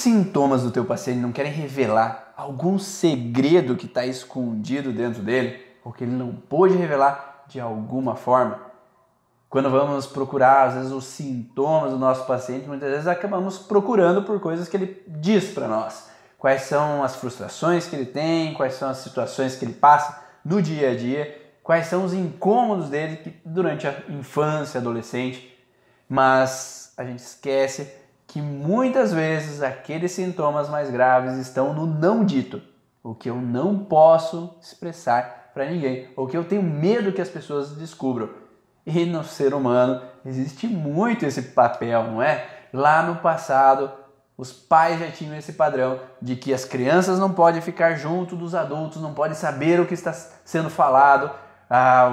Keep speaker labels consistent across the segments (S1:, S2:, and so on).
S1: sintomas do teu paciente não querem revelar algum segredo que está escondido dentro dele, ou que ele não pôde revelar de alguma forma, quando vamos procurar, às vezes, os sintomas do nosso paciente, muitas vezes acabamos procurando por coisas que ele diz para nós. Quais são as frustrações que ele tem, quais são as situações que ele passa no dia a dia, quais são os incômodos dele durante a infância, adolescente. Mas a gente esquece que muitas vezes aqueles sintomas mais graves estão no não dito, o que eu não posso expressar para ninguém, ou que eu tenho medo que as pessoas descubram. E no ser humano existe muito esse papel, não é? Lá no passado, os pais já tinham esse padrão de que as crianças não podem ficar junto dos adultos, não podem saber o que está sendo falado,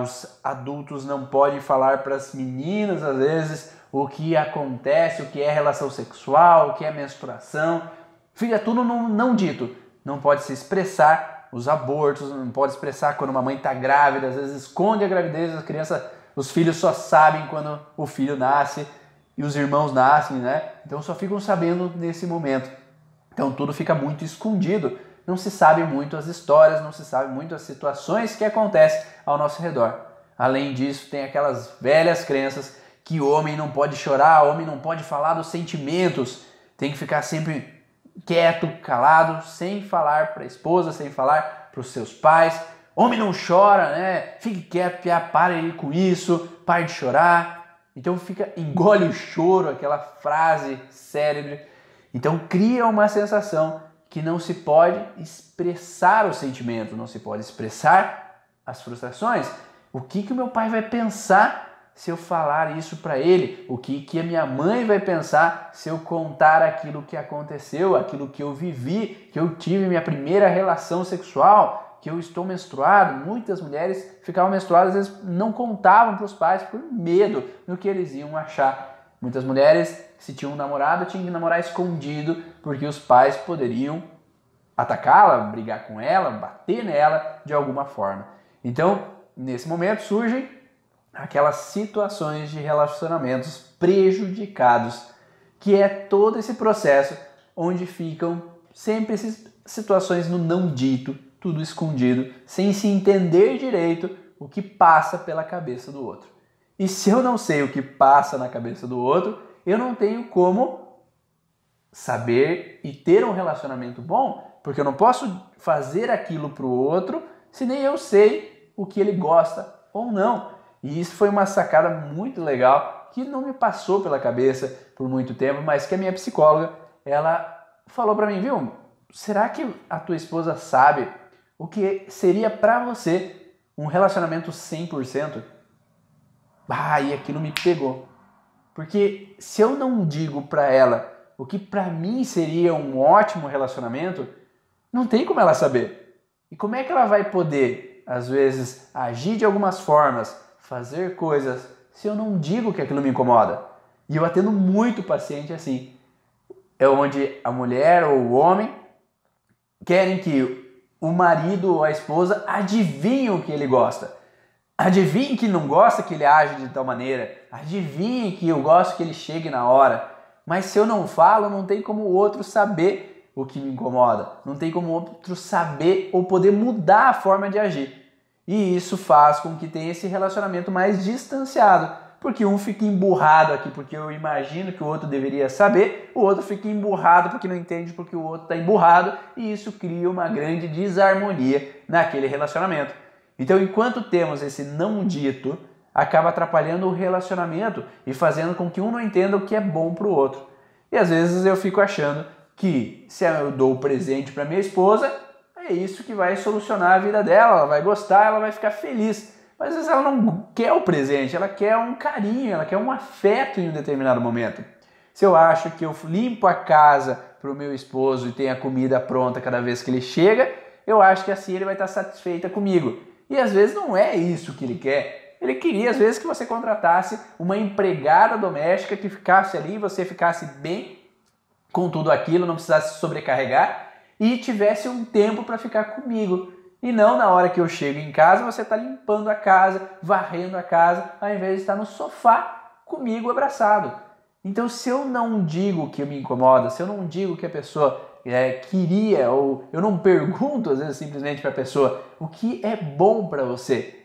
S1: os adultos não podem falar para as meninas, às vezes, o que acontece, o que é relação sexual, o que é menstruação. Fica tudo no não dito. Não pode se expressar os abortos, não pode expressar quando uma mãe está grávida, às vezes esconde a gravidez, a criança, os filhos só sabem quando o filho nasce e os irmãos nascem, né? Então só ficam sabendo nesse momento. Então tudo fica muito escondido. Não se sabe muito as histórias, não se sabe muito as situações que acontecem ao nosso redor. Além disso, tem aquelas velhas crenças que o homem não pode chorar, o homem não pode falar dos sentimentos, tem que ficar sempre quieto, calado, sem falar para a esposa, sem falar para os seus pais. Homem não chora, né? Fique quieto, piá, pare com isso, pare de chorar. Então engole o choro, aquela frase célebre. Então cria uma sensação que não se pode expressar o sentimento, não se pode expressar as frustrações. O que o meu pai vai pensar se eu falar isso para ele? O que a minha mãe vai pensar se eu contar aquilo que aconteceu, aquilo que eu vivi, que eu tive minha primeira relação sexual, que eu estou menstruado? Muitas mulheres ficavam menstruadas, às vezes não contavam para os pais por medo do que eles iam achar. Muitas mulheres, se tinham um namorado, tinham que namorar escondido, porque os pais poderiam atacá-la, brigar com ela, bater nela de alguma forma. Então, nesse momento surgem aquelas situações de relacionamentos prejudicados, que é todo esse processo onde ficam sempre essas situações no não dito, tudo escondido, sem se entender direito o que passa pela cabeça do outro. E se eu não sei o que passa na cabeça do outro, eu não tenho como saber e ter um relacionamento bom, porque eu não posso fazer aquilo para o outro se nem eu sei o que ele gosta ou não. E isso foi uma sacada muito legal que não me passou pela cabeça por muito tempo, mas que a minha psicóloga, ela falou para mim, viu? Será que a tua esposa sabe o que seria para você um relacionamento 100%? E aquilo me pegou. Porque se eu não digo para ela o que para mim seria um ótimo relacionamento, não tem como ela saber. E como é que ela vai poder, às vezes, agir de algumas formas, fazer coisas, se eu não digo que aquilo me incomoda? E eu atendo muito paciente assim. É onde a mulher ou o homem querem que o marido ou a esposa adivinhe o que ele gosta. Adivinhe que não gosta que ele age de tal maneira. Adivinhe que eu gosto que ele chegue na hora. Mas se eu não falo, não tem como o outro saber o que me incomoda. Não tem como o outro saber ou poder mudar a forma de agir. E isso faz com que tenha esse relacionamento mais distanciado. Porque um fica emburrado aqui porque eu imagino que o outro deveria saber, o outro fica emburrado porque não entende porque o outro está emburrado, e isso cria uma grande desarmonia naquele relacionamento. Então, enquanto temos esse não dito, acaba atrapalhando o relacionamento e fazendo com que um não entenda o que é bom para o outro. E às vezes eu fico achando que se eu dou o presente para minha esposa, é isso que vai solucionar a vida dela, ela vai gostar, ela vai ficar feliz. Mas às vezes ela não quer o presente, ela quer um carinho, ela quer um afeto em um determinado momento. Se eu acho que eu limpo a casa para o meu esposo e tenho a comida pronta cada vez que ele chega, eu acho que assim ele vai estar satisfeita comigo. E às vezes não é isso que ele quer. Ele queria às vezes que você contratasse uma empregada doméstica que ficasse ali, você ficasse bem com tudo aquilo, não precisasse se sobrecarregar e tivesse um tempo para ficar comigo. E não na hora que eu chego em casa, você está limpando a casa, varrendo a casa, ao invés de estar no sofá comigo abraçado. Então, se eu não digo que me incomoda, se eu não digo que a pessoa queria, ou eu não pergunto às vezes simplesmente para a pessoa o que é bom para você,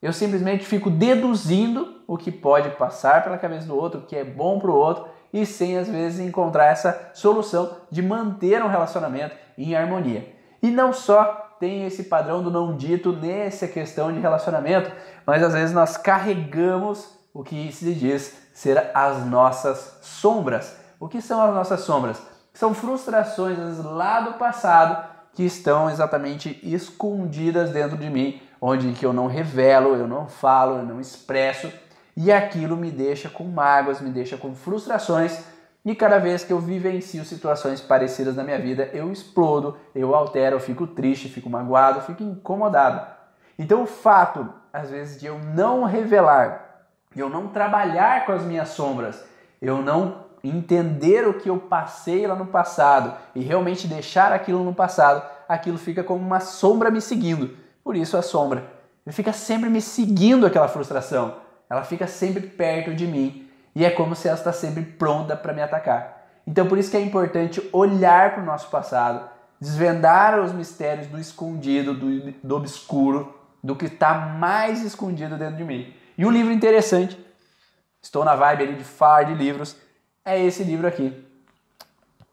S1: eu simplesmente fico deduzindo o que pode passar pela cabeça do outro, o que é bom para o outro, e sem às vezes encontrar essa solução de manter um relacionamento em harmonia. E não só tem esse padrão do não dito nessa questão de relacionamento, mas às vezes nós carregamos o que se diz ser as nossas sombras. O que são as nossas sombras? São frustrações às vezes, lá do passado que estão exatamente escondidas dentro de mim, onde que eu não revelo, eu não falo, eu não expresso, e aquilo me deixa com mágoas, me deixa com frustrações, e cada vez que eu vivencio situações parecidas na minha vida, eu explodo, eu altero, eu fico triste, fico magoado, fico incomodado. Então o fato, às vezes, de eu não revelar, de eu não trabalhar com as minhas sombras, eu não entender o que eu passei lá no passado e realmente deixar aquilo no passado, aquilo fica como uma sombra me seguindo. Por isso a sombra. Ele fica sempre me seguindo aquela frustração. Ela fica sempre perto de mim. E é como se ela está sempre pronta para me atacar. Então por isso que é importante olhar para o nosso passado, desvendar os mistérios do escondido, do obscuro, do que está mais escondido dentro de mim. E um livro interessante, estou na vibe ali de falar de livros, é esse livro aqui.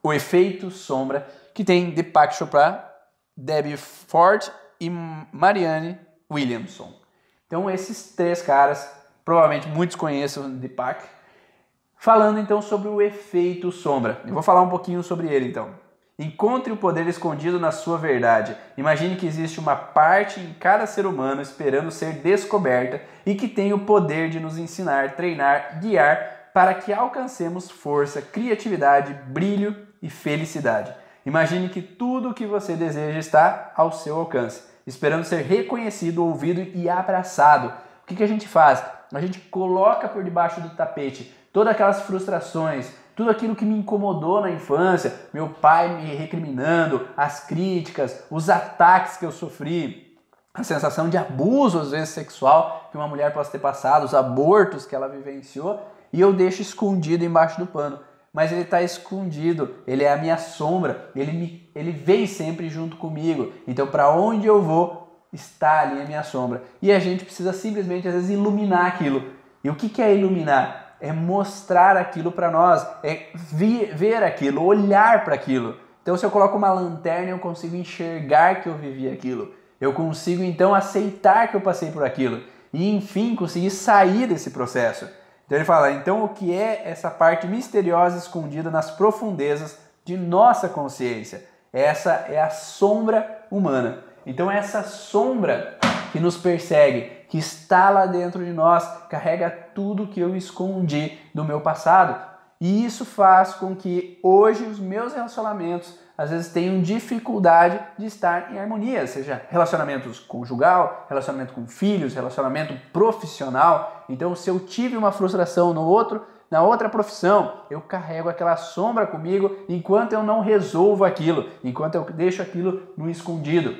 S1: O Efeito Sombra, que tem Deepak Chopra, Debbie Ford e Marianne Williamson. Então esses três caras, provavelmente muitos conheçam o Deepak, falando então sobre o efeito sombra. Eu vou falar um pouquinho sobre ele então. Encontre o poder escondido na sua verdade. Imagine que existe uma parte em cada ser humano esperando ser descoberta e que tem o poder de nos ensinar, treinar, guiar para que alcancemos força, criatividade, brilho e felicidade. Imagine que tudo o que você deseja está ao seu alcance, esperando ser reconhecido, ouvido e abraçado. O que a gente faz? A gente coloca por debaixo do tapete todas aquelas frustrações, tudo aquilo que me incomodou na infância, meu pai me recriminando, as críticas, os ataques que eu sofri, a sensação de abuso, às vezes sexual, que uma mulher possa ter passado, os abortos que ela vivenciou, e eu deixo escondido embaixo do pano. Mas ele está escondido, ele é a minha sombra, ele vem sempre junto comigo. Então, para onde eu vou, está ali a minha sombra. E a gente precisa simplesmente, às vezes, iluminar aquilo. E o que é iluminar? É mostrar aquilo para nós, é ver aquilo, olhar para aquilo. Então, se eu coloco uma lanterna, eu consigo enxergar que eu vivi aquilo. Eu consigo, então, aceitar que eu passei por aquilo. E, enfim, conseguir sair desse processo. Então ele fala, então o que é essa parte misteriosa escondida nas profundezas de nossa consciência? Essa é a sombra humana. Então essa sombra que nos persegue, que está lá dentro de nós, carrega tudo que eu escondi do meu passado. E isso faz com que hoje os meus relacionamentos às vezes tenham dificuldade de estar em harmonia, seja relacionamentos conjugal, relacionamento com filhos, relacionamento profissional. Então, se eu tive uma frustração na outra profissão, eu carrego aquela sombra comigo enquanto eu não resolvo aquilo, enquanto eu deixo aquilo no escondido.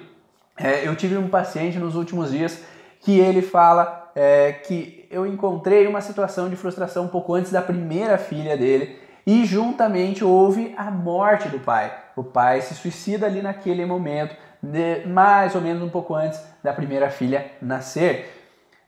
S1: Eu tive um paciente nos últimos dias que ele fala que eu encontrei uma situação de frustração um pouco antes da primeira filha dele e juntamente houve a morte do pai. O pai se suicida ali naquele momento, mais ou menos um pouco antes da primeira filha nascer.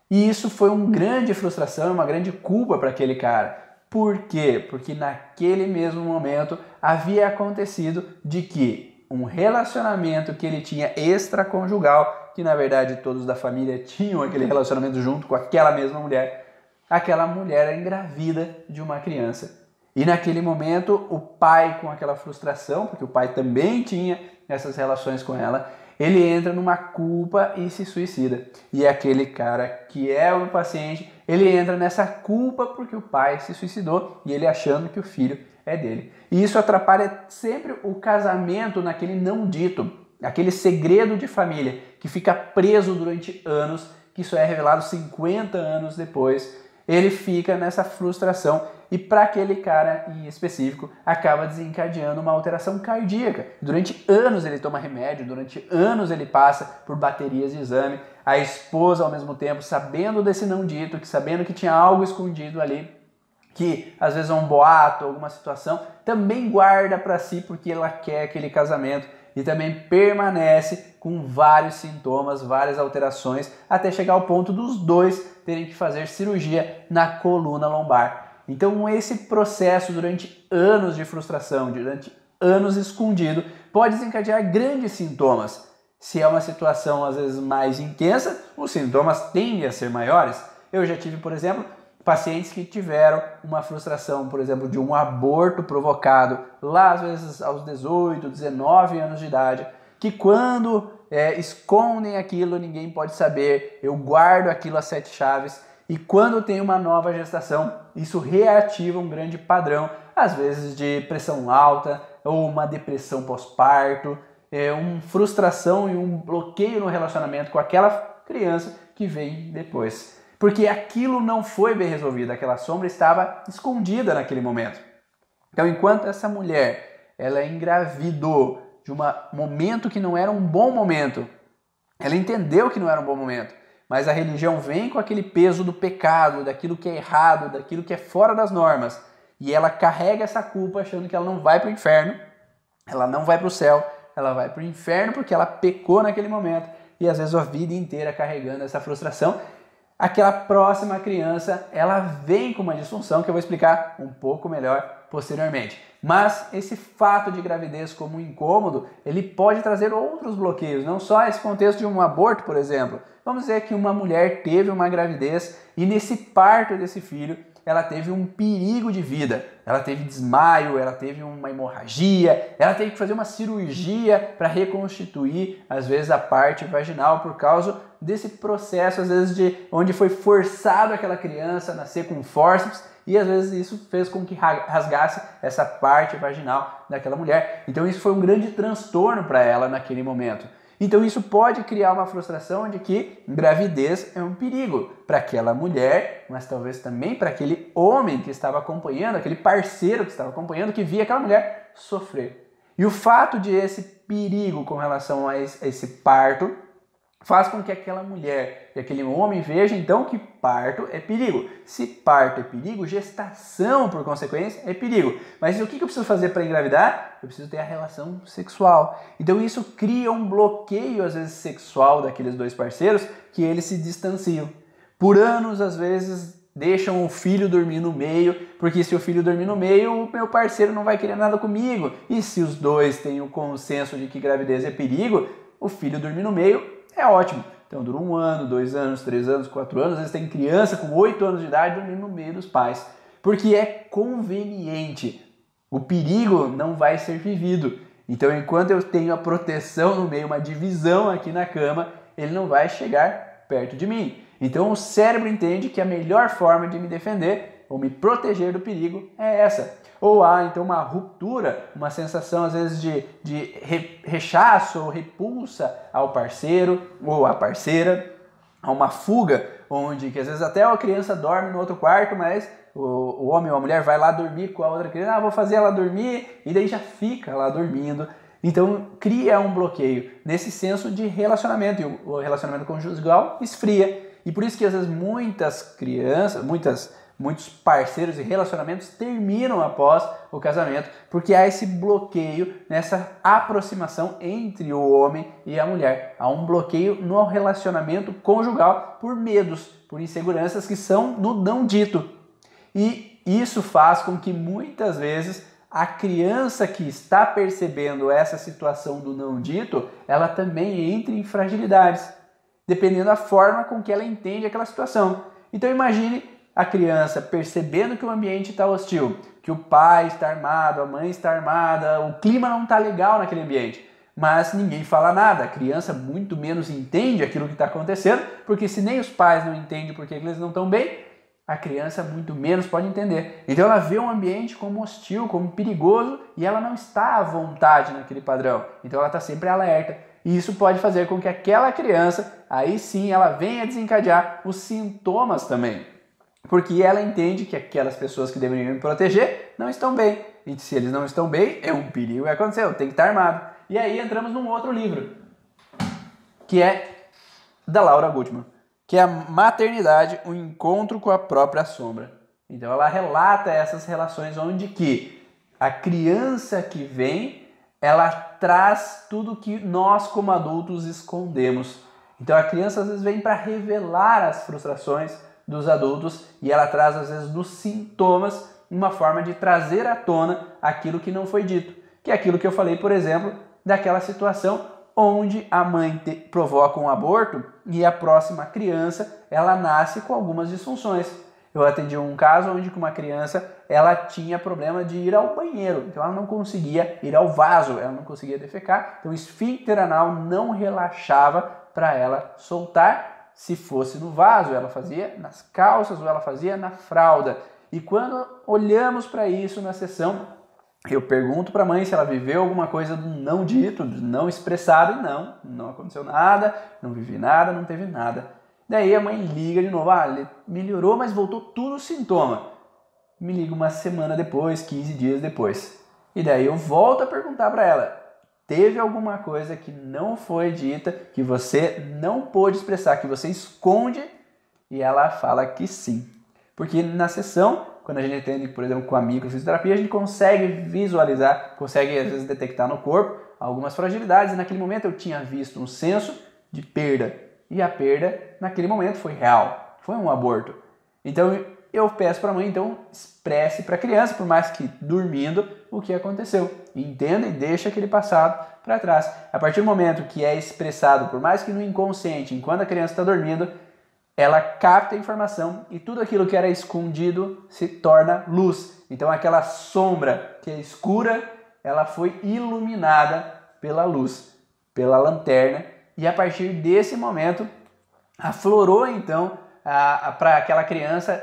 S1: E isso foi uma grande frustração, uma grande culpa para aquele cara. Por quê? Porque naquele mesmo momento havia acontecido de que um relacionamento que ele tinha extraconjugal, que na verdade todos da família tinham aquele relacionamento junto com aquela mesma mulher, aquela mulher era engravida de uma criança. E naquele momento o pai, com aquela frustração, porque o pai também tinha essas relações com ela, ele entra numa culpa e se suicida. E aquele cara que é o paciente, ele entra nessa culpa porque o pai se suicidou e ele achando que o filho é dele. E isso atrapalha sempre o casamento naquele não dito, aquele segredo de família que fica preso durante anos, que isso é revelado 50 anos depois. Ele fica nessa frustração e para aquele cara em específico acaba desencadeando uma alteração cardíaca. Durante anos ele toma remédio, durante anos ele passa por baterias de exame. A esposa ao mesmo tempo, sabendo desse não dito, sabendo que tinha algo escondido ali, que às vezes é um boato, alguma situação, também guarda para si porque ela quer aquele casamento e também permanece com vários sintomas, várias alterações, até chegar ao ponto dos dois terem que fazer cirurgia na coluna lombar. Então esse processo durante anos de frustração, durante anos escondido, pode desencadear grandes sintomas. Se é uma situação às vezes mais intensa, os sintomas tendem a ser maiores. Eu já tive, por exemplo, pacientes que tiveram uma frustração, por exemplo, de um aborto provocado lá às vezes aos 18, 19 anos de idade, que quando escondem aquilo, ninguém pode saber, eu guardo aquilo a 7 chaves, e quando tem uma nova gestação, isso reativa um grande padrão, às vezes de pressão alta, ou uma depressão pós-parto, uma frustração e um bloqueio no relacionamento com aquela criança que vem depois. Porque aquilo não foi bem resolvido, aquela sombra estava escondida naquele momento. Então, enquanto essa mulher ela engravidou de um momento que não era um bom momento, ela entendeu que não era um bom momento, mas a religião vem com aquele peso do pecado, daquilo que é errado, daquilo que é fora das normas, e ela carrega essa culpa achando que ela não vai para o inferno, ela não vai para o céu, ela vai para o inferno porque ela pecou naquele momento, e às vezes a vida inteira carregando essa frustração. Aquela próxima criança, ela vem com uma disfunção que eu vou explicar um pouco melhor posteriormente. Mas esse fato de gravidez como um incômodo, ele pode trazer outros bloqueios, não só esse contexto de um aborto, por exemplo. Vamos dizer que uma mulher teve uma gravidez e nesse parto desse filho, ela teve um perigo de vida. Ela teve desmaio, ela teve uma hemorragia, ela teve que fazer uma cirurgia para reconstituir, às vezes, a parte vaginal por causa desse processo, às vezes, de onde foi forçado aquela criança a nascer com fórceps e, às vezes, isso fez com que rasgasse essa parte vaginal daquela mulher. Então, isso foi um grande transtorno para ela naquele momento. Então isso pode criar uma frustração de que gravidez é um perigo para aquela mulher, mas talvez também para aquele homem que estava acompanhando, aquele parceiro que estava acompanhando, que via aquela mulher sofrer. E o fato de esse perigo com relação a esse parto faz com que aquela mulher e aquele homem vejam então que parto é perigo. Se parto é perigo, gestação por consequência é perigo. Mas o que eu preciso fazer para engravidar? Eu preciso ter a relação sexual. Então isso cria um bloqueio às vezes sexual daqueles dois parceiros que eles se distanciam. Por anos às vezes deixam o filho dormir no meio, porque se o filho dormir no meio, o meu parceiro não vai querer nada comigo. E se os dois têm o consenso de que gravidez é perigo, o filho dormir no meio é ótimo. Então dura 1 ano, 2 anos, 3 anos, 4 anos. Às vezes tem criança com 8 anos de idade dormindo no meio dos pais. Porque é conveniente. O perigo não vai ser vivido. Então enquanto eu tenho a proteção no meio, uma divisão aqui na cama, ele não vai chegar perto de mim. Então o cérebro entende que a melhor forma de me defender ou me proteger do perigo é essa. Ou há então uma ruptura, uma sensação às vezes de rechaço ou repulsa ao parceiro ou à parceira, há uma fuga, onde que às vezes até a criança dorme no outro quarto, mas o homem ou a mulher vai lá dormir com a outra criança, vou fazer ela dormir, e daí já fica lá dormindo. Então cria um bloqueio nesse senso de relacionamento, e o relacionamento conjugal esfria. E por isso que às vezes muitas crianças, muitos parceiros e relacionamentos terminam após o casamento, porque há esse bloqueio nessa aproximação entre o homem e a mulher. Há um bloqueio no relacionamento conjugal por medos, por inseguranças que são no não dito. E isso faz com que muitas vezes a criança que está percebendo essa situação do não dito, ela também entre em fragilidades, dependendo da forma com que ela entende aquela situação. Então imagine a criança percebendo que o ambiente está hostil, que o pai está armado, a mãe está armada, o clima não está legal naquele ambiente, mas ninguém fala nada, a criança muito menos entende aquilo que está acontecendo, porque se nem os pais não entendem porque eles não estão bem, a criança muito menos pode entender. Então ela vê um ambiente como hostil, como perigoso, e ela não está à vontade naquele padrão, então ela está sempre alerta. E isso pode fazer com que aquela criança, aí sim, ela venha desencadear os sintomas também. Porque ela entende que aquelas pessoas que deveriam me proteger não estão bem. E se eles não estão bem, é um perigo que aconteceu, tem que estar armado. E aí entramos num outro livro, que é da Laura Gutman, que é a Maternidade, o encontro com a própria sombra. Então ela relata essas relações onde que a criança que vem, ela traz tudo que nós como adultos escondemos. Então a criança às vezes vem para revelar as frustrações dos adultos e ela traz às vezes dos sintomas uma forma de trazer à tona aquilo que não foi dito. Que é aquilo que eu falei, por exemplo, daquela situação onde a mãe provoca um aborto e a próxima criança ela nasce com algumas disfunções. Eu atendi um caso onde uma criança ela tinha problema de ir ao banheiro, então ela não conseguia ir ao vaso, ela não conseguia defecar, então o esfíncter anal não relaxava para ela soltar. Se fosse no vaso, ela fazia nas calças ou ela fazia na fralda. E quando olhamos para isso na sessão, eu pergunto para a mãe se ela viveu alguma coisa do não dito, do não expressado, e não aconteceu nada, não vivi nada, não teve nada. Daí a mãe liga de novo, ele melhorou, mas voltou tudo o sintoma. Me liga uma semana depois, 15 dias depois. E daí eu volto a perguntar para ela, teve alguma coisa que não foi dita, que você não pôde expressar, que você esconde? E ela fala que sim. Porque na sessão, quando a gente atende, por exemplo, com a microfisioterapia, a gente consegue visualizar, consegue às vezes detectar no corpo algumas fragilidades. E naquele momento eu tinha visto um senso de perda. E a perda, naquele momento, foi real. Foi um aborto. Então eu peço para a mãe, então, expresse para a criança, por mais que dormindo, o que aconteceu. Entenda e deixa aquele passado para trás. A partir do momento que é expressado, por mais que no inconsciente, enquanto a criança está dormindo, ela capta a informação e tudo aquilo que era escondido se torna luz. Então aquela sombra que é escura, ela foi iluminada pela luz, pela lanterna, e a partir desse momento aflorou então para aquela criança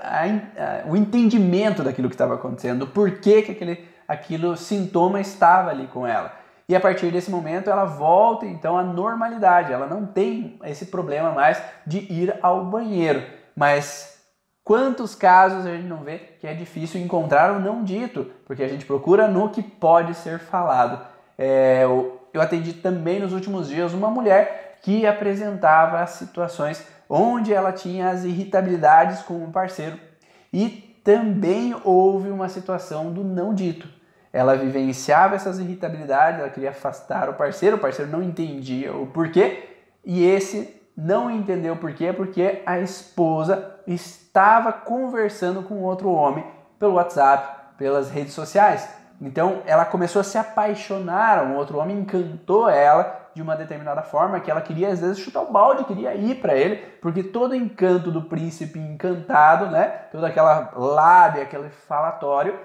S1: o entendimento daquilo que estava acontecendo, o porquê que aquele sintoma estava ali com ela. E a partir desse momento ela volta então à normalidade, ela não tem esse problema mais de ir ao banheiro. Mas quantos casos a gente não vê que é difícil encontrar o não dito, porque a gente procura no que pode ser falado. Eu atendi também nos últimos dias uma mulher que apresentava situações onde ela tinha as irritabilidades com um parceiro e também houve uma situação do não dito. Ela vivenciava essas irritabilidades, ela queria afastar o parceiro não entendia o porquê, e esse não entendeu o porquê, porque a esposa estava conversando com outro homem pelo WhatsApp, pelas redes sociais. Então ela começou a se apaixonar, um outro homem encantou ela de uma determinada forma que ela queria às vezes chutar o balde, queria ir para ele, porque todo o encanto do príncipe encantado, né, toda aquela lábia, aquele falatório,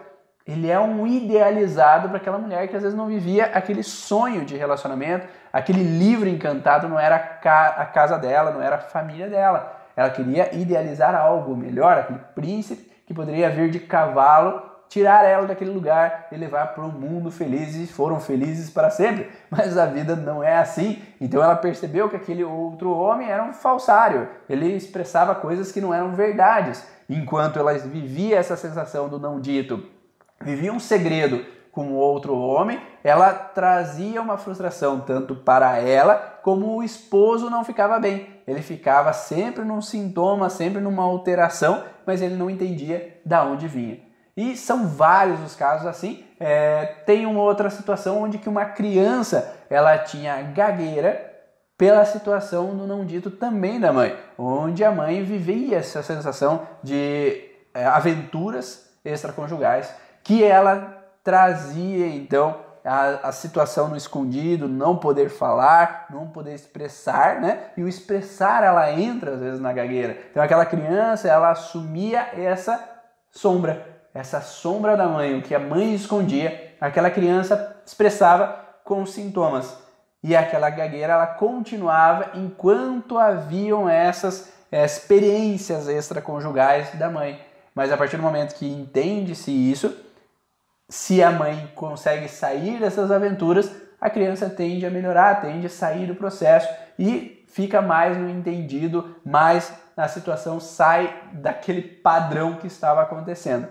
S1: ele é um idealizado para aquela mulher que às vezes não vivia aquele sonho de relacionamento, aquele livro encantado não era a casa dela, não era a família dela. Ela queria idealizar algo melhor, aquele príncipe que poderia vir de cavalo, tirar ela daquele lugar e levar para um mundo feliz, e foram felizes para sempre. Mas a vida não é assim. Então ela percebeu que aquele outro homem era um falsário, ele expressava coisas que não eram verdades. Enquanto ela vivia essa sensação do não dito, vivia um segredo com outro homem, ela trazia uma frustração tanto para ela como o esposo não ficava bem. Ele ficava sempre num sintoma, sempre numa alteração, mas ele não entendia de onde vinha. E são vários os casos assim. Tem uma outra situação onde que uma criança ela tinha gagueira pela situação do não dito também da mãe, onde a mãe vivia essa sensação de aventuras extraconjugais, que ela trazia então a situação no escondido, não poder falar, não poder expressar, né? E o expressar ela entra às vezes na gagueira. Então aquela criança ela assumia essa sombra da mãe, o que a mãe escondia, aquela criança expressava com sintomas. E aquela gagueira ela continuava enquanto haviam essas experiências extraconjugais da mãe. Mas a partir do momento que entende-se isso, se a mãe consegue sair dessas aventuras, a criança tende a melhorar, tende a sair do processo e fica mais no entendido, mais na situação, sai daquele padrão que estava acontecendo.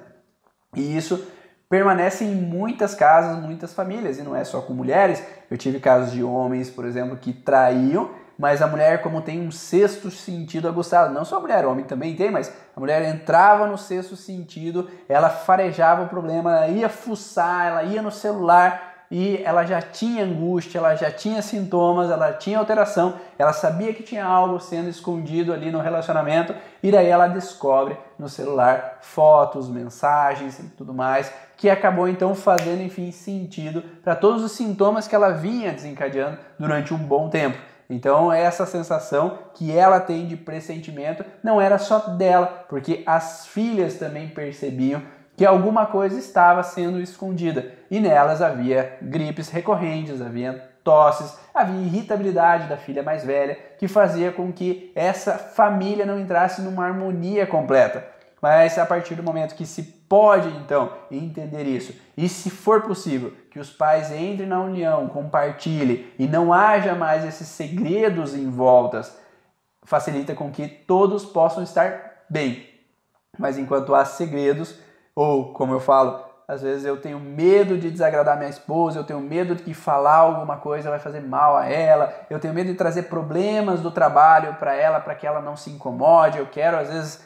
S1: E isso permanece em muitas casas, muitas famílias, e não é só com mulheres. Eu tive casos de homens, por exemplo, que traíam, mas a mulher, como tem um sexto sentido aguçado, não só a mulher, o homem também tem, mas a mulher entrava no sexto sentido, ela farejava o problema, ela ia fuçar, ela ia no celular e ela já tinha angústia, ela já tinha sintomas, ela tinha alteração, ela sabia que tinha algo sendo escondido ali no relacionamento e daí ela descobre no celular fotos, mensagens e tudo mais, que acabou então fazendo, enfim, sentido para todos os sintomas que ela vinha desencadeando durante um bom tempo. Então essa sensação que ela tem de pressentimento não era só dela, porque as filhas também percebiam que alguma coisa estava sendo escondida e nelas havia gripes recorrentes, havia tosses, havia irritabilidade da filha mais velha que fazia com que essa família não entrasse numa harmonia completa. Mas a partir do momento que se pode então entender isso e se for possível que os pais entrem na união, compartilhem e não haja mais esses segredos em voltas, facilita com que todos possam estar bem. Mas enquanto há segredos, ou, como eu falo, às vezes eu tenho medo de desagradar minha esposa, eu tenho medo de que falar alguma coisa vai fazer mal a ela, eu tenho medo de trazer problemas do trabalho para ela, para que ela não se incomode, eu quero às vezes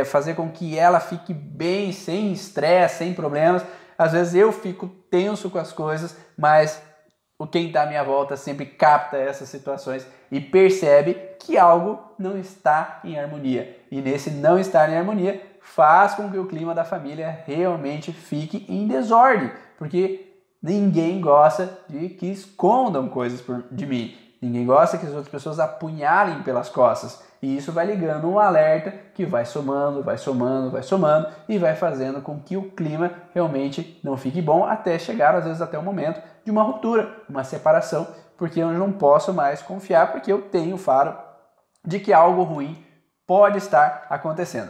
S1: fazer com que ela fique bem, sem estresse, sem problemas. Às vezes eu fico tenso com as coisas, mas quem está à minha volta sempre capta essas situações e percebe que algo não está em harmonia. E nesse não estar em harmonia, faz com que o clima da família realmente fique em desordem, porque ninguém gosta de que escondam coisas de mim, ninguém gosta que as outras pessoas apunhalem pelas costas, e isso vai ligando um alerta que vai somando, vai somando, vai somando, e vai fazendo com que o clima realmente não fique bom, até chegar às vezes até o momento de uma ruptura, uma separação, porque eu não posso mais confiar, porque eu tenho o faro de que algo ruim pode estar acontecendo.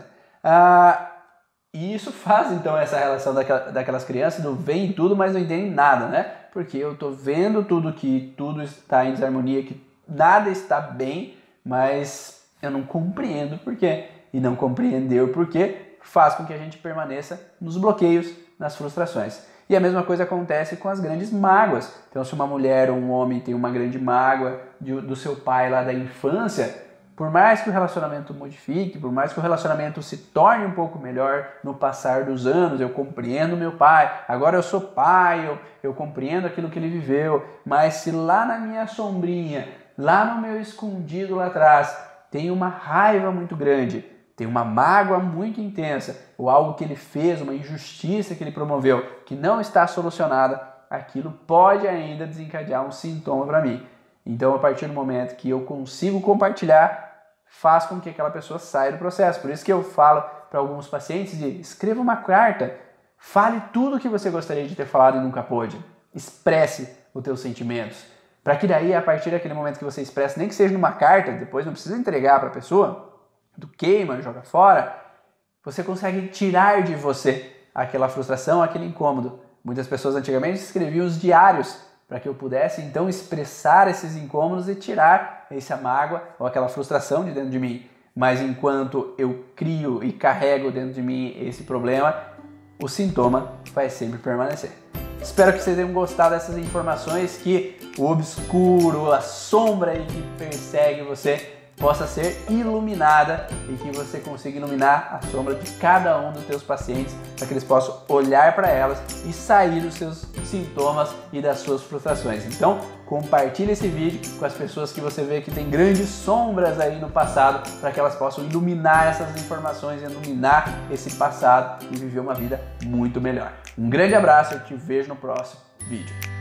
S1: E isso faz então essa relação daquelas crianças do veem tudo, mas não entendem nada, né? Porque eu tô vendo que tudo está em desarmonia, que nada está bem, mas eu não compreendo por quê. E não compreender o porquê faz com que a gente permaneça nos bloqueios, nas frustrações. E a mesma coisa acontece com as grandes mágoas. Então, se uma mulher ou um homem tem uma grande mágoa do seu pai lá da infância, por mais que o relacionamento modifique, por mais que o relacionamento se torne um pouco melhor no passar dos anos, eu compreendo meu pai, agora eu sou pai, eu compreendo aquilo que ele viveu, mas se lá na minha sombrinha, lá no meu escondido lá atrás, tem uma raiva muito grande, tem uma mágoa muito intensa, ou algo que ele fez, uma injustiça que ele promoveu, que não está solucionada, aquilo pode ainda desencadear um sintoma para mim. Então, a partir do momento que eu consigo compartilhar, faz com que aquela pessoa saia do processo. Por isso que eu falo para alguns pacientes de escreva uma carta, fale tudo o que você gostaria de ter falado e nunca pôde. Expresse os teus sentimentos. Para que daí, a partir daquele momento que você expressa, nem que seja numa carta, depois não precisa entregar para a pessoa, tu queima, joga fora, você consegue tirar de você aquela frustração, aquele incômodo. Muitas pessoas antigamente escreviam os diários para que eu pudesse então expressar esses incômodos e tirar essa mágoa ou aquela frustração de dentro de mim. Mas enquanto eu crio e carrego dentro de mim esse problema, o sintoma vai sempre permanecer. Espero que vocês tenham gostado dessas informações, que o obscuro, a sombra aí que persegue você possa ser iluminada e que você consiga iluminar a sombra de cada um dos teus pacientes para que eles possam olhar para elas e sair dos seus sintomas e das suas frustrações. Então, compartilhe esse vídeo com as pessoas que você vê que tem grandes sombras aí no passado para que elas possam iluminar essas informações, iluminar esse passado e viver uma vida muito melhor. Um grande abraço, eu te vejo no próximo vídeo.